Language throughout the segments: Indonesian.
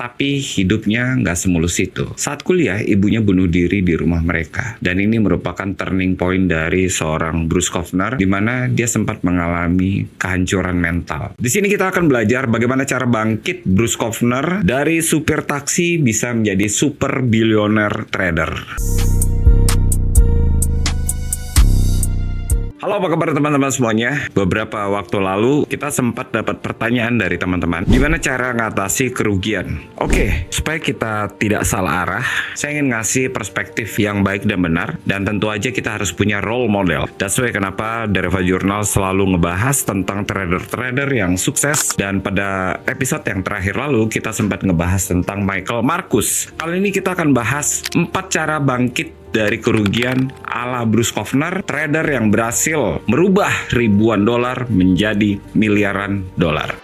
Tapi hidupnya nggak semulus itu. Saat kuliah, ibunya bunuh diri di rumah mereka. Dan ini merupakan turning point dari seorang Bruce Kovner, di mana dia sempat mengalami kehancuran mental. Di sini kita akan belajar bagaimana cara bangkit Bruce Kovner dari supir taksi bisa menjadi super billionaire trader. Halo, apa kabar teman-teman semuanya? Beberapa waktu lalu kita sempat dapat pertanyaan dari teman-teman, gimana cara ngatasi kerugian? Oke, supaya kita tidak salah arah, saya ingin ngasih perspektif yang baik dan benar, dan tentu aja kita harus punya role model. That's why kenapa Dereva Journal selalu ngebahas tentang trader-trader yang sukses, dan pada episode yang terakhir lalu kita sempat ngebahas tentang Michael Marcus. Kali ini kita akan bahas 4 cara bangkit dari kerugian ala Bruce Kovner, trader yang berhasil merubah ribuan dolar menjadi miliaran dolar.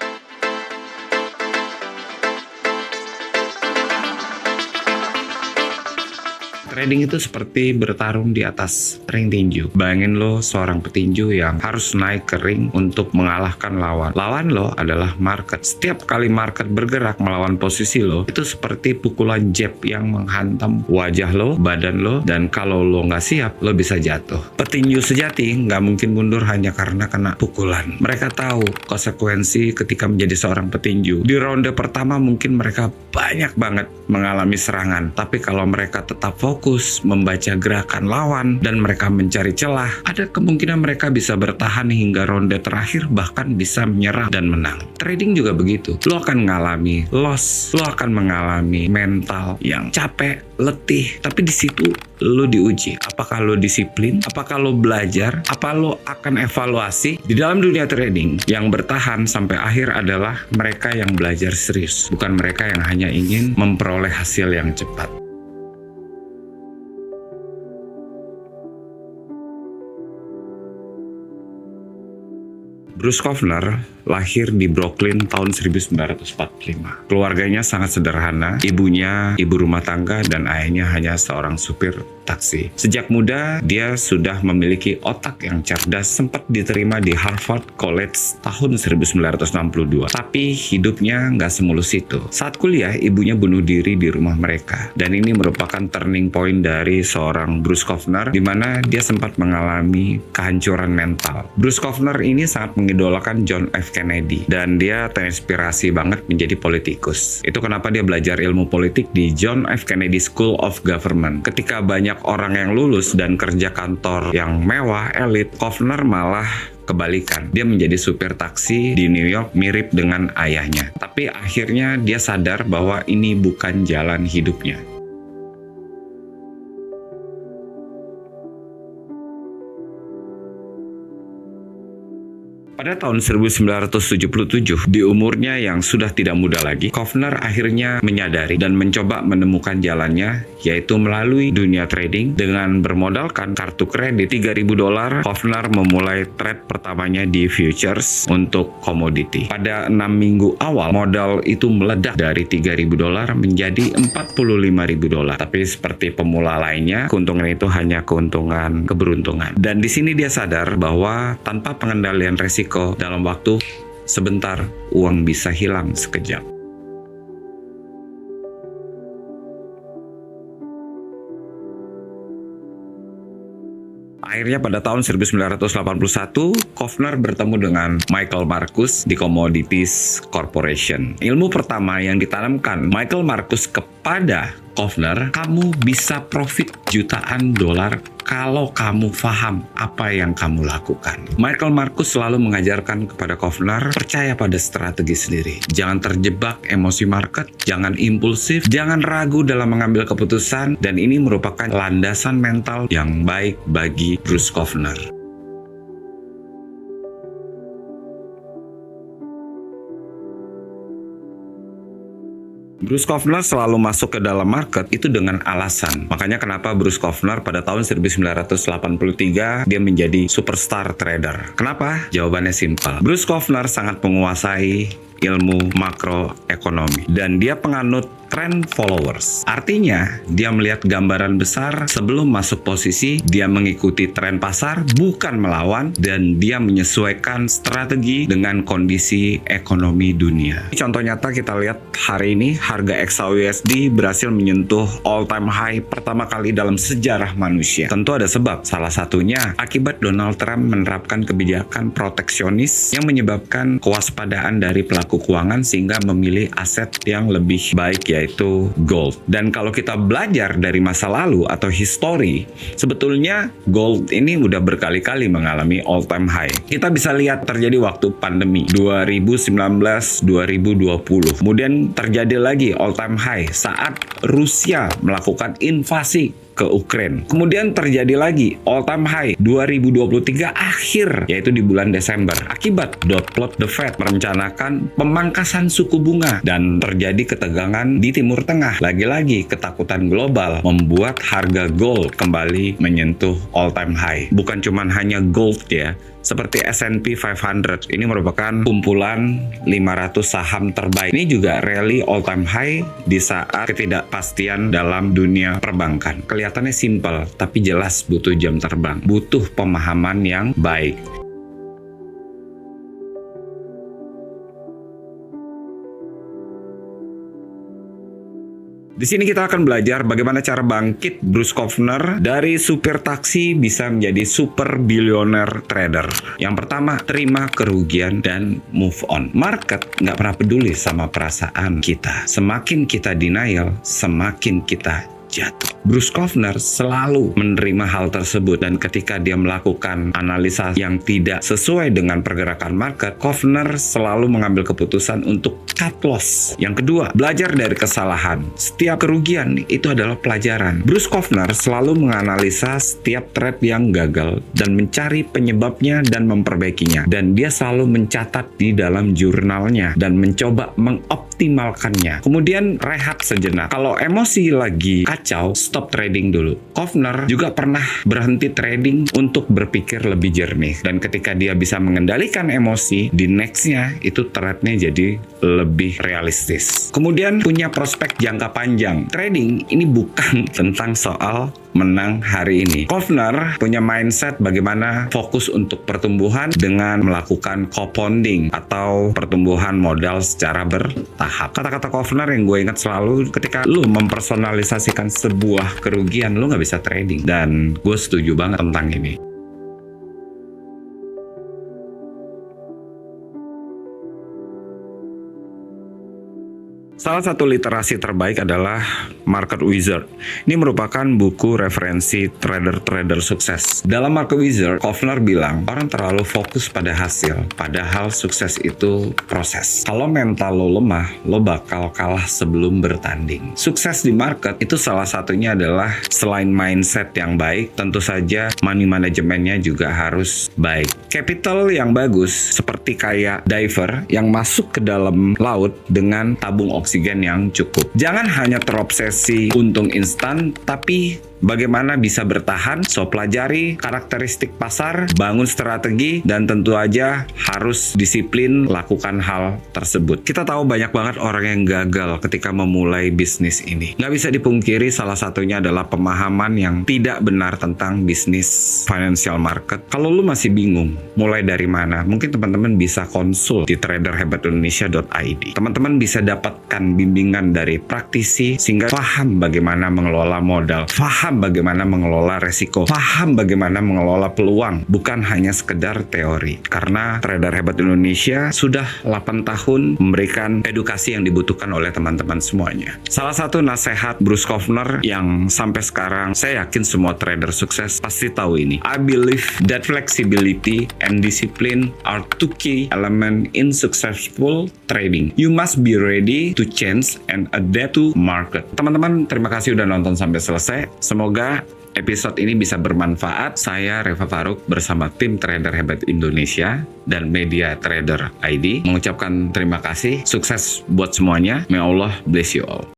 Trading itu seperti bertarung di atas ring tinju. Bayangin lo seorang petinju yang harus naik ke ring untuk mengalahkan lawan. Lawan lo adalah market. Setiap kali market bergerak melawan posisi lo, itu seperti pukulan jab yang menghantam wajah lo, badan lo, dan kalau lo nggak siap, lo bisa jatuh. Petinju sejati nggak mungkin mundur hanya karena kena pukulan. Mereka tahu konsekuensi ketika menjadi seorang petinju. Di ronde pertama mungkin mereka banyak banget mengalami serangan, tapi kalau mereka tetap fokus membaca gerakan lawan dan mereka mencari celah, ada kemungkinan mereka bisa bertahan hingga ronde terakhir, bahkan bisa menyerah dan menang. Trading juga begitu. Lo akan mengalami loss, lo akan mengalami mental yang capek, letih, tapi di situ lo diuji. Apakah lo disiplin? Apakah lo belajar? Apa lo akan evaluasi? Di dalam dunia trading, yang bertahan sampai akhir adalah mereka yang belajar serius, bukan mereka yang hanya ingin memperoleh hasil yang cepat. Bruce Kovner lahir di Brooklyn tahun 1945. Keluarganya sangat sederhana, ibunya ibu rumah tangga dan ayahnya hanya seorang supir taksi. Sejak muda, dia sudah memiliki otak yang cerdas, sempat diterima di Harvard College tahun 1962. Tapi hidupnya nggak semulus itu. Saat kuliah, ibunya bunuh diri di rumah mereka. Dan ini merupakan turning point dari seorang Bruce Kovner, di mana dia sempat mengalami kehancuran mental. Bruce Kovner ini sangat mengidolakan John F. Kennedy, dan dia terinspirasi banget menjadi politikus. Itu kenapa dia belajar ilmu politik di John F. Kennedy School of Government. Ketika banyak orang yang lulus dan kerja kantor yang mewah, elit, Kovner malah kebalikan. Dia menjadi supir taksi di New York mirip dengan ayahnya. Tapi akhirnya dia sadar bahwa ini bukan jalan hidupnya. Pada tahun 1977, di umurnya yang sudah tidak muda lagi, Kovner akhirnya menyadari dan mencoba menemukan jalannya, yaitu melalui dunia trading. Dengan bermodalkan kartu kredit $3.000, Kovner memulai trade pertamanya di futures untuk komoditi. Pada 6 minggu awal, modal itu meledak dari $3.000 menjadi $45.000. Tapi seperti pemula lainnya, keuntungan itu hanya keuntungan keberuntungan. Dan di sini dia sadar bahwa tanpa pengendalian resiko, dalam waktu sebentar uang bisa hilang sekejap. Akhirnya pada tahun 1981, Kovner bertemu dengan Michael Marcus di Commodities Corporation. Ilmu pertama yang ditanamkan Michael Marcus kepada Kovner, kamu bisa profit jutaan dolar kalau kamu paham apa yang kamu lakukan. Michael Marcus selalu mengajarkan kepada Kovner, percaya pada strategi sendiri. Jangan terjebak emosi market, jangan impulsif, jangan ragu dalam mengambil keputusan, dan ini merupakan landasan mental yang baik bagi Bruce Kovner. Bruce Kovner selalu masuk ke dalam market itu dengan alasan. Makanya kenapa Bruce Kovner pada tahun 1983 dia menjadi superstar trader. Kenapa? Jawabannya simpel. Bruce Kovner sangat menguasai ilmu makroekonomi. Dan dia penganut trend followers. Artinya, dia melihat gambaran besar sebelum masuk posisi, dia mengikuti tren pasar, bukan melawan, dan dia menyesuaikan strategi dengan kondisi ekonomi dunia. Contoh nyata kita lihat hari ini, harga XAUUSD berhasil menyentuh all-time high pertama kali dalam sejarah manusia. Tentu ada sebab, salah satunya akibat Donald Trump menerapkan kebijakan proteksionis yang menyebabkan kewaspadaan dari pelaku keuangan sehingga memilih aset yang lebih baik, yaitu gold. Dan kalau kita belajar dari masa lalu atau history, sebetulnya gold ini udah berkali-kali mengalami all-time high. Kita bisa lihat terjadi waktu pandemi 2019-2020. Kemudian terjadi lagi all-time high saat Rusia melakukan invasi ke Ukraina. Kemudian terjadi lagi all-time high 2023 akhir, yaitu di bulan Desember. Akibat dot plot the Fed merencanakan pemangkasan suku bunga dan terjadi ketegangan di Timur Tengah. Lagi-lagi ketakutan global membuat harga gold kembali menyentuh all-time high. Bukan cuma hanya gold ya, seperti S&P 500. Ini merupakan kumpulan 500 saham terbaik. Ini juga rally all-time high di saat ketidakpastian dalam dunia perbankan. Kelihatannya simpel, tapi jelas butuh jam terbang, butuh pemahaman yang baik. Di sini kita akan belajar bagaimana cara bangkit Bruce Kovner dari supir taksi bisa menjadi super billionaire trader. Yang pertama, terima kerugian dan move on. Market nggak pernah peduli sama perasaan kita. Semakin kita denial, semakin kita jatuh. Bruce Kovner selalu menerima hal tersebut, dan ketika dia melakukan analisa yang tidak sesuai dengan pergerakan market, Kovner selalu mengambil keputusan untuk cut loss. Yang kedua, belajar dari kesalahan. Setiap kerugian itu adalah pelajaran. Bruce Kovner selalu menganalisa setiap trade yang gagal dan mencari penyebabnya dan memperbaikinya. Dan dia selalu mencatat di dalam jurnalnya dan mencoba mengoptimalkannya. Kemudian rehat sejenak. Kalau emosi lagi kacau, stop trading dulu. Kovner juga pernah berhenti trading untuk berpikir lebih jernih. Dan ketika dia bisa mengendalikan emosi, di next-nya itu trade-nya jadi lebih realistis. Kemudian punya prospek jangka panjang. Trading ini bukan tentang soal menang hari ini. Kovner punya mindset bagaimana fokus untuk pertumbuhan dengan melakukan compounding atau pertumbuhan modal secara bertahap. Kata-kata Kovner yang gue ingat selalu, ketika lu mempersonalisasikan sebuah kerugian, lu nggak bisa trading. Dan gue setuju banget tentang ini. Salah satu literasi terbaik adalah Market Wizard. Ini merupakan buku referensi trader-trader sukses. Dalam Market Wizard, Kovner bilang, orang terlalu fokus pada hasil, padahal sukses itu proses. Kalau mental lo lemah, lo bakal kalah sebelum bertanding. Sukses di market itu salah satunya adalah selain mindset yang baik, tentu saja money manajemennya juga harus baik. Capital yang bagus, seperti kayak diver yang masuk ke dalam laut dengan tabung oksigen yang cukup. Jangan hanya terobsesi untung instan, tapi bagaimana bisa bertahan. So, pelajari karakteristik pasar, bangun strategi, dan tentu aja harus disiplin lakukan hal tersebut. Kita tahu banyak banget orang yang gagal ketika memulai bisnis ini. Nggak bisa dipungkiri salah satunya adalah pemahaman yang tidak benar tentang bisnis financial market. Kalau lu masih bingung mulai dari mana, mungkin teman-teman bisa konsul di traderhebatindonesia.id. Teman-teman bisa dapatkan bimbingan dari praktisi sehingga paham bagaimana mengelola modal, paham bagaimana mengelola resiko, paham bagaimana mengelola peluang, bukan hanya sekedar teori. Karena Trader Hebat Indonesia sudah 8 tahun memberikan edukasi yang dibutuhkan oleh teman-teman semuanya. Salah satu nasihat Bruce Kovner yang sampai sekarang saya yakin semua trader sukses pasti tahu ini. I believe that flexibility and discipline are two key element in successful trading. You must be ready to change and adapt to market. Teman-teman, terima kasih udah nonton sampai selesai. Semoga episode ini bisa bermanfaat. Saya Reva Faruk bersama tim Trader Hebat Indonesia dan Media Trader ID mengucapkan terima kasih. Sukses buat semuanya. May Allah bless you all.